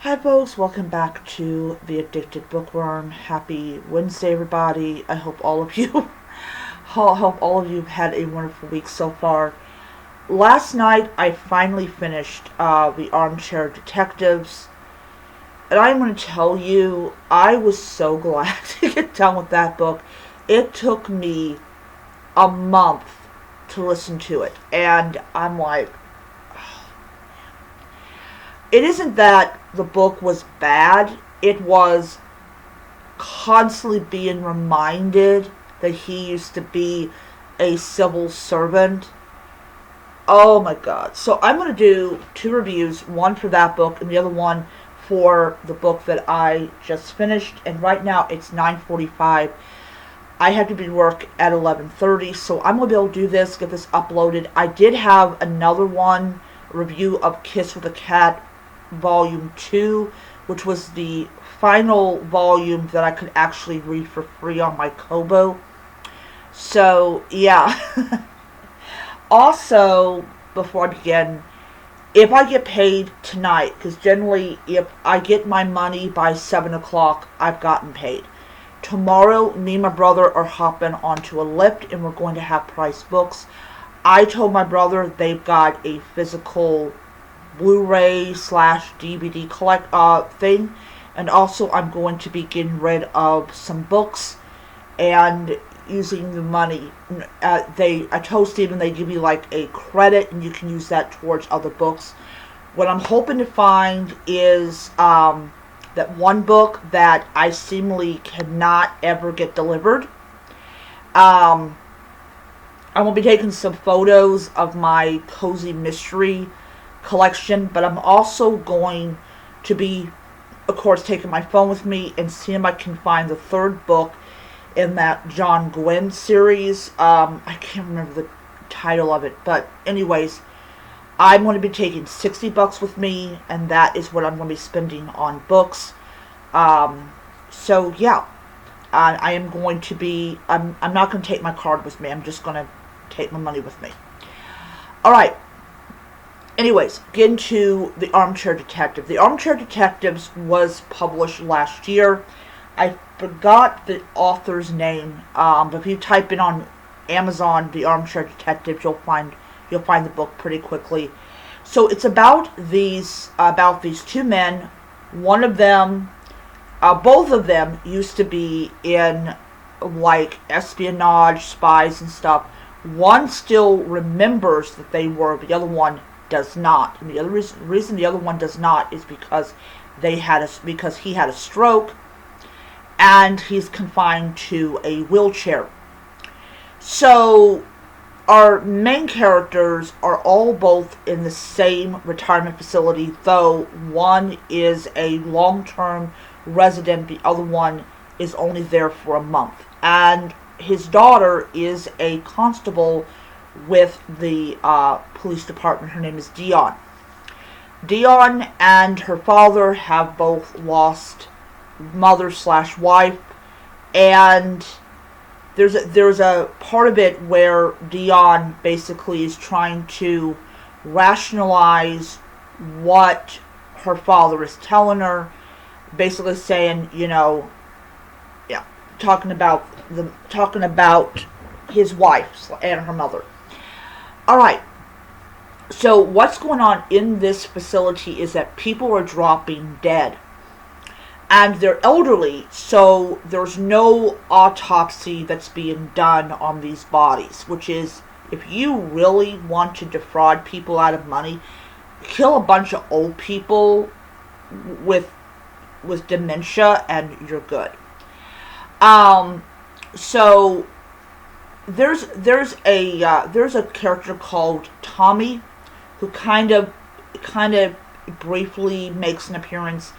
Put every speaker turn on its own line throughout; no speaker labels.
Hi folks, welcome back to The Addicted Bookworm. Happy Wednesday everybody. I hope all of you hope all of you have had a wonderful week so far. Last night I finally finished The Armchair Detectives, and I'm going to tell you I was so glad to get done with that book. It took me a month to listen to it, and I'm like, it isn't that the book was bad, it was constantly being reminded that he used to be a civil servant. Oh my god. So I'm going to do two reviews, one for that book and the other one for the book that I just finished. And right now it's 9:45. I have to be to work at 11:30, so I'm going to be able to do this, get this uploaded. I did have another one, review of Kiss with a Cat Volume 2, which was the final volume that I could actually read for free on my Kobo. So, yeah. Also, before I begin, if I get paid tonight, because generally if I get my money by 7 o'clock, I've gotten paid. Tomorrow, me and my brother are hopping onto a lift and we're going to have Price Books. I told my brother they've got a physical Blu-ray slash DVD collect thing, and also I'm going to be getting rid of some books and using the money. I told Steven they give you like a credit and you can use that towards other books. What I'm hoping to find is that one book that I seemingly cannot ever get delivered. I will be taking some photos of my cozy mystery collection, but I'm also going to be, of course, taking my phone with me and seeing if I can find the third book in that John Gwynne series. I can't remember the title of it, but anyways, I'm going to be taking $60 with me, and that is what I'm going to be spending on books. So yeah, I am going to be, I'm not going to take my card with me, I'm just going to take my money with me. Alright, anyways, get into The Armchair Detective. The Armchair Detectives was published last year. I forgot the author's name, but if you type in on Amazon The Armchair Detectives, you'll find the book pretty quickly. So it's about these two men. One of them, both of them used to be in like espionage, spies and stuff. One still remembers that they were, the other one does not. And the other reason the other one does not is because because he had a stroke and he's confined to a wheelchair. So our main characters are all both in the same retirement facility, though one is a long-term resident, the other one is only there for a month. And his daughter is a constable with the police department. Her name is Dion. Dion and her father have both lost mother slash wife, and there's a part of it where Dion basically is trying to rationalize what her father is telling her, basically saying, yeah, talking about his wife and her mother. Alright, so what's going on in this facility is that people are dropping dead. And they're elderly, so there's no autopsy that's being done on these bodies. Which is, if you really want to defraud people out of money, kill a bunch of old people with dementia and you're good. So there's a character called Tommy who kind of briefly makes an appearance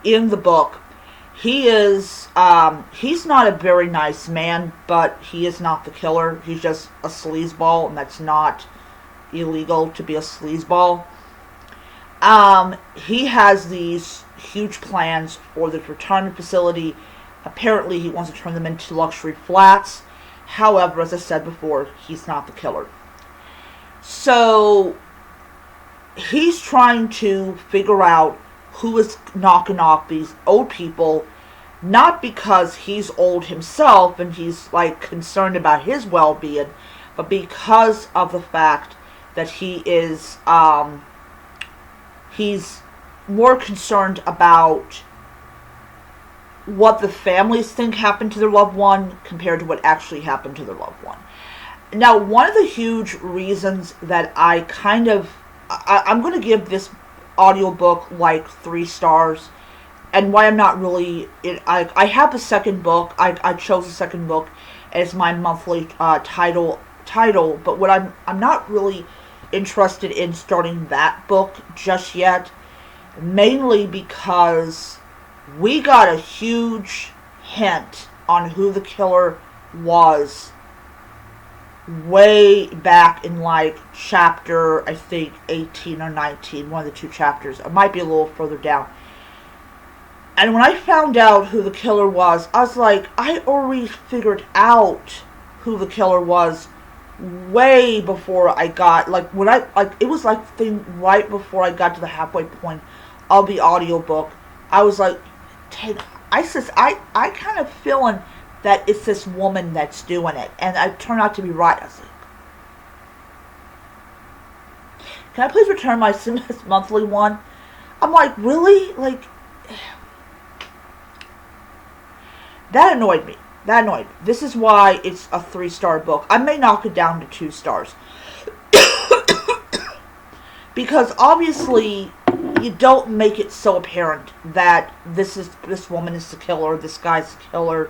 in the book. He is he's not a very nice man, but he is not the killer. He's just a sleazeball, and that's not illegal to be a sleazeball. He has these huge plans for the retirement facility. Apparently he wants to turn them into luxury flats. However, as I said before, he's not the killer. So he's trying to figure out who is knocking off these old people, not because he's old himself and he's like concerned about his well-being, but because of the fact that he's more concerned about what the families think happened to their loved one compared to what actually happened to their loved one. Now, one of the huge reasons that I'm going to give this audiobook like 3 stars, and why I'm not really, I have the second book, I chose the second book as my monthly title, but what I'm not really interested in starting that book just yet, mainly because we got a huge hint on who the killer was way back in like chapter, I think 18 or 19, one of the 2 chapters. It might be a little further down. And when I found out who the killer was, I was like, I already figured out who the killer was way before I got, it was like thing right before I got to the halfway point of the audiobook. I was like, I kind of feeling that it's this woman that's doing it. And I turned out to be right. I was like, can I please return my monthly one? I'm like, really? Like, that annoyed me. This is why it's a 3-star book. I may knock it down to 2 stars. Because obviously, you don't make it so apparent that this woman is the killer, this guy's the killer.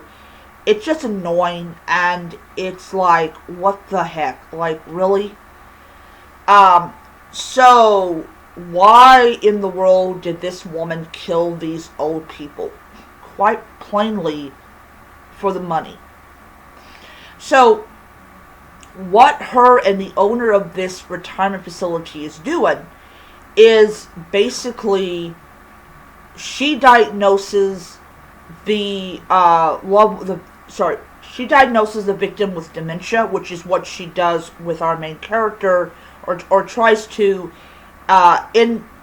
It's just annoying, and it's like, what the heck? Like, really? So, why in the world did this woman kill these old people? Quite plainly, for the money. So, what her and the owner of this retirement facility is doing is basically she diagnoses the victim with dementia, which is what she does with our main character, or tries to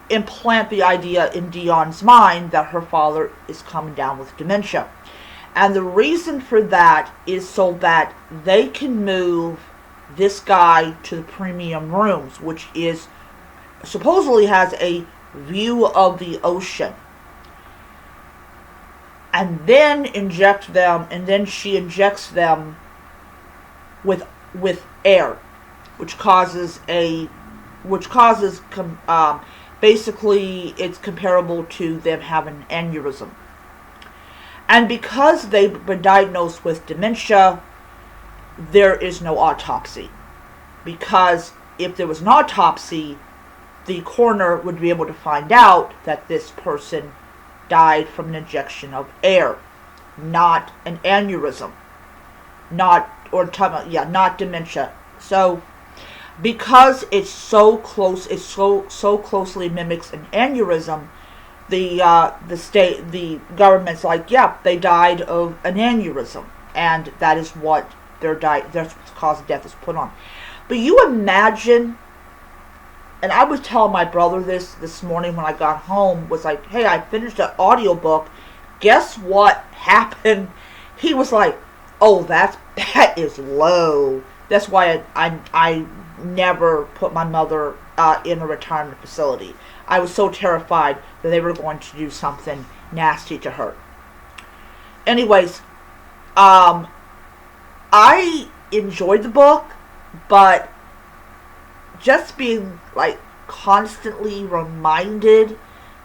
implant the idea in Dion's mind that her father is coming down with dementia. And the reason for that is so that they can move this guy to the premium rooms, which is supposedly has a view of the ocean. And then she injects them with air, which causes basically it's comparable to them having an aneurysm. And because they've been diagnosed with dementia, there is no autopsy. Because if there was an autopsy, the coroner would be able to find out that this person died from an injection of air, not an aneurysm, not dementia. So, because it's so close, it so closely mimics an aneurysm, the government's like, yeah, they died of an aneurysm, and that is what that's what the cause of death is put on. But you imagine, and I was telling my brother this morning when I got home, was like, hey, I finished an audiobook. Guess what happened? He was like, oh, that is low. That's why I never put my mother in a retirement facility. I was so terrified that they were going to do something nasty to her. Anyways, I enjoyed the book, but just being like constantly reminded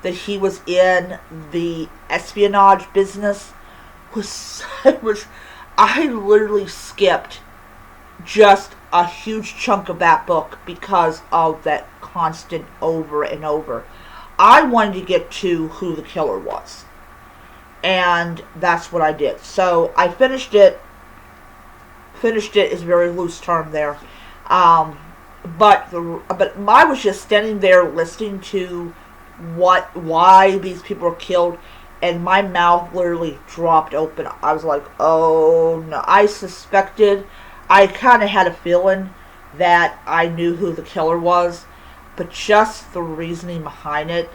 that he was in the espionage business I literally skipped just a huge chunk of that book because of that constant over and over. I wanted to get to who the killer was, and that's what I did. So I finished it. Finished it is a very loose term there. But I was just standing there listening to why these people were killed, and my mouth literally dropped open. I was like, oh no. I kind of had a feeling that I knew who the killer was, but just the reasoning behind it,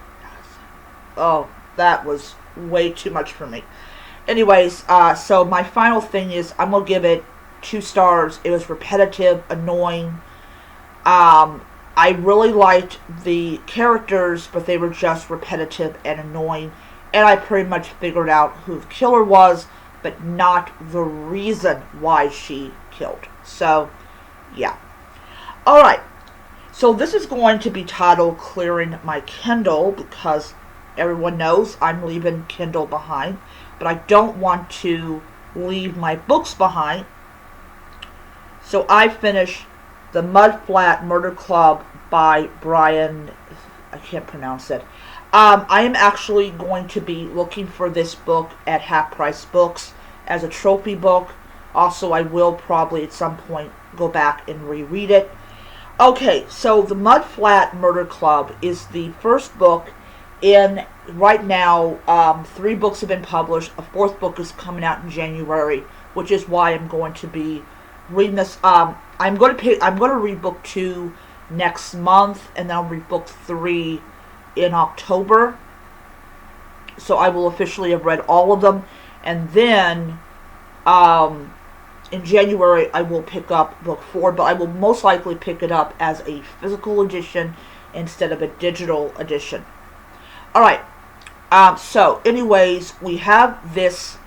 Oh, that was way too much for me. Anyways, so my final thing is I'm gonna give it 2 stars. It was repetitive, annoying. I really liked the characters, but they were just repetitive and annoying. And I pretty much figured out who the killer was, but not the reason why she killed. So, yeah. Alright, so this is going to be titled Clearing My Kindle, because everyone knows I'm leaving Kindle behind, but I don't want to leave my books behind. So I finished The Mudflat Murder Club by Brian, I can't pronounce it. I am actually going to be looking for this book at Half Price Books as a trophy book. Also, I will probably at some point go back and reread it. Okay, so The Mudflat Murder Club is the first book in, right now, 3 books have been published. A 4th book is coming out in January, which is why I'm going to be reading this. I'm going to read book 2 next month, and then I'll read book 3 in October. So I will officially have read all of them, and then in January I will pick up book 4, but I will most likely pick it up as a physical edition instead of a digital edition. Alright, so anyways, we have this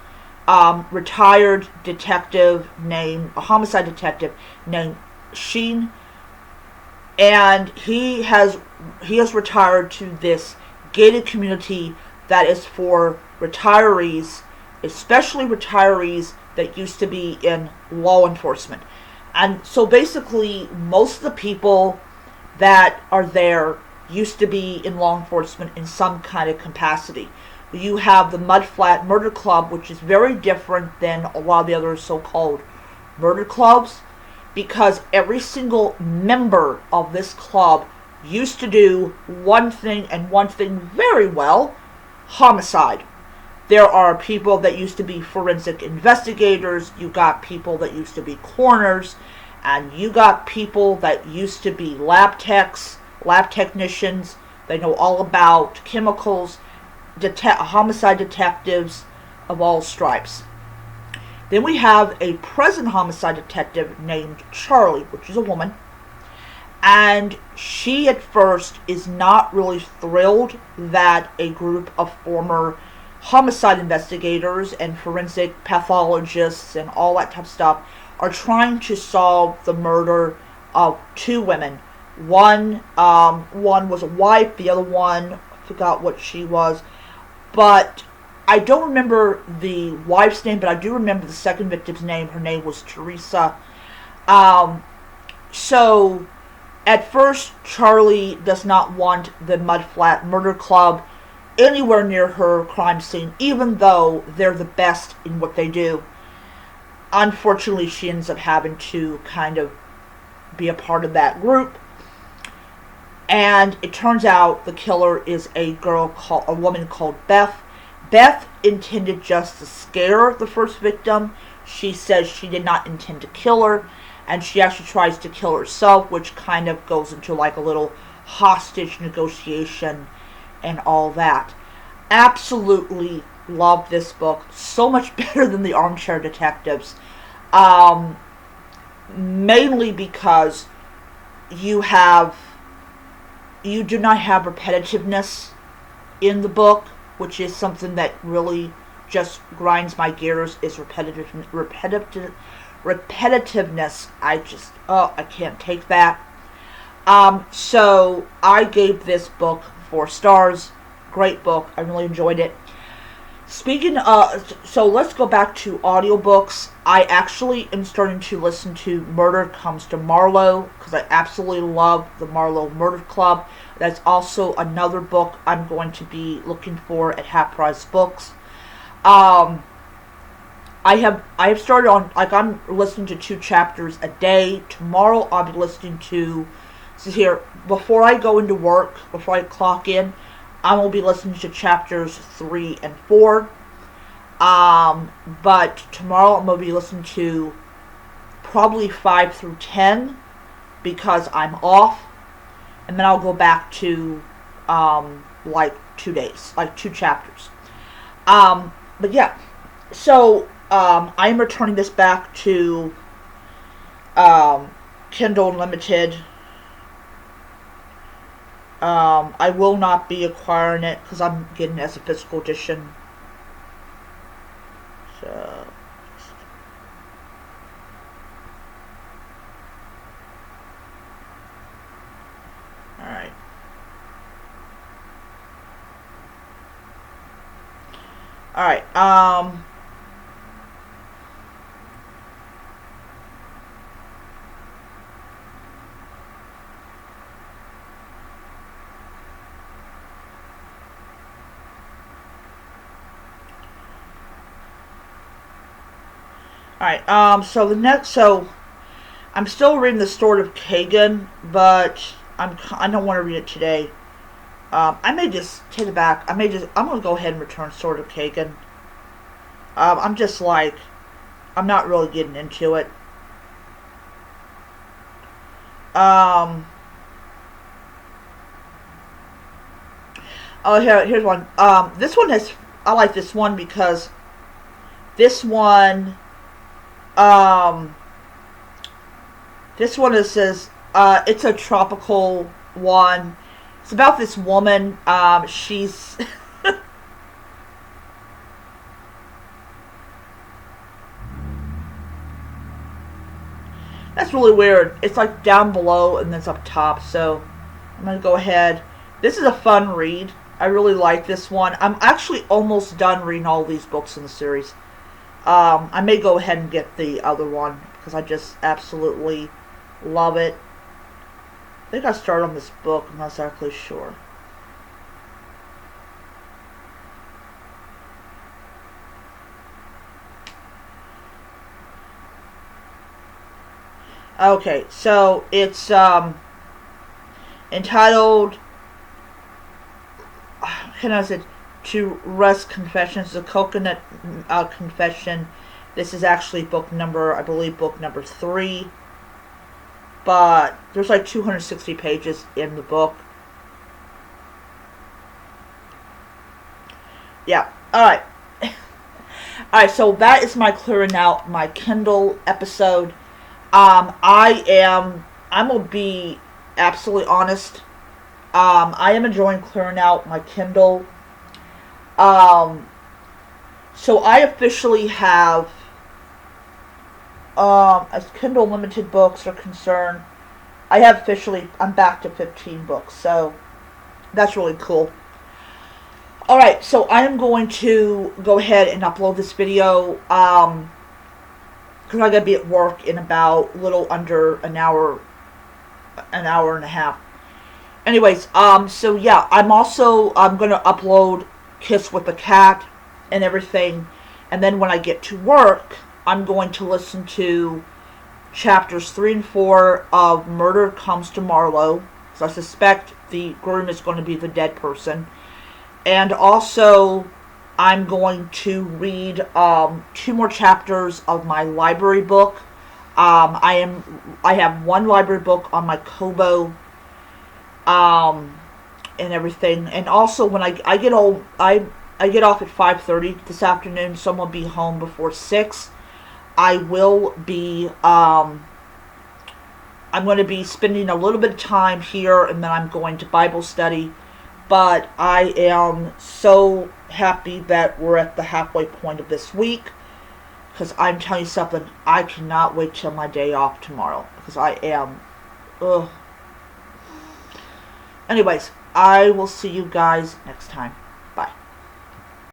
retired detective named, a homicide detective named Sheen, and he has retired to this gated community that is for retirees, especially retirees that used to be in law enforcement. And so basically, most of the people that are there used to be in law enforcement in some kind of capacity. You have the Mudflat Murder Club, which is very different than a lot of the other so-called murder clubs, because every single member of this club used to do one thing, and one thing very well: homicide. There are people that used to be forensic investigators, you got people that used to be coroners, and you got people that used to be lab techs, lab technicians. They know all about chemicals, homicide detectives of all stripes. Then we have a present homicide detective named Charlie, which is a woman. And she at first is not really thrilled that a group of former homicide investigators and forensic pathologists and all that type of stuff are trying to solve the murder of 2 women. One was a wife, the other one, I forgot what she was, but I don't remember the wife's name, but I do remember the second victim's name. Her name was Teresa. So at first, Charlie does not want the Mudflat Murder Club anywhere near her crime scene, even though they're the best in what they do. Unfortunately, she ends up having to kind of be a part of that group. And it turns out the killer is a woman called Beth. Beth intended just to scare the first victim. She says she did not intend to kill her, and she actually tries to kill herself, which kind of goes into like a little hostage negotiation and all that. Absolutely love this book. So much better than the Armchair Detectives. Mainly because you do not have repetitiveness in the book, which is something that really just grinds my gears, is repetitiveness. I can't take that. So I gave this book 4 stars. Great book. I really enjoyed it. So let's go back to audiobooks. I actually am starting to listen to Murder Comes to Marlowe, because I absolutely love the Marlowe Murder Club. That's also another book I'm going to be looking for at Half Price Books. I have started on, like, I'm listening to 2 chapters a day. Tomorrow I'll be listening to, before I go into work, before I clock in, I will be listening to chapters 3 and 4. But tomorrow I'm going to be listening to probably 5 through 10, because I'm off. And then I'll go back to, like 2 days, like 2 chapters. But yeah, so I'm returning this back to Kindle Unlimited. I will not be acquiring it because I'm getting it as a physical edition. So, alright. Alright, so I'm still reading the Sword of Kagan, but I don't want to read it today. I may just take it back. I'm gonna go ahead and return Sword of Kagan. I'm just like, I'm not really getting into it. Oh, here's one. This one I like this one because this one, says, it's a tropical one. It's about this woman. She's that's really weird. It's like down below and then it's up top. So I'm gonna go ahead. This is a fun read. I really like this one. I'm actually almost done reading all these books in the series. I may go ahead and get the other one because I just absolutely love it. I think I started on this book. I'm not exactly sure. Okay, so it's entitled, can I say, To Rest Confessions, the Coconut Confession. This is actually book number, I believe, book number 3. But there's like 260 pages in the book. Yeah, alright. Alright, so that is my clearing out my Kindle episode. I'm gonna be absolutely honest. I am enjoying clearing out my Kindle. So I officially have, as Kindle Limited books are concerned, I'm back to 15 books, so that's really cool. Alright, so I am going to go ahead and upload this video, because I gotta be at work in about a little under an hour and a half. Anyways, so yeah, I'm gonna upload Kiss with the Cat and everything, and then when I get to work, I'm going to listen to chapters 3 and 4 of Murder Comes to Marlowe, so I suspect the groom is going to be the dead person, and also I'm going to read 2 more chapters of my library book. I have 1 library book on my Kobo, and everything, and also when I get off at 5:30 this afternoon, so I'm gonna be home before 6. I will be I'm going to be spending a little bit of time here, and then I'm going to Bible study. But I am so happy that we're at the halfway point of this week, because I'm telling you something, I cannot wait till my day off tomorrow, because I am, ugh. Anyways, I will see you guys next time.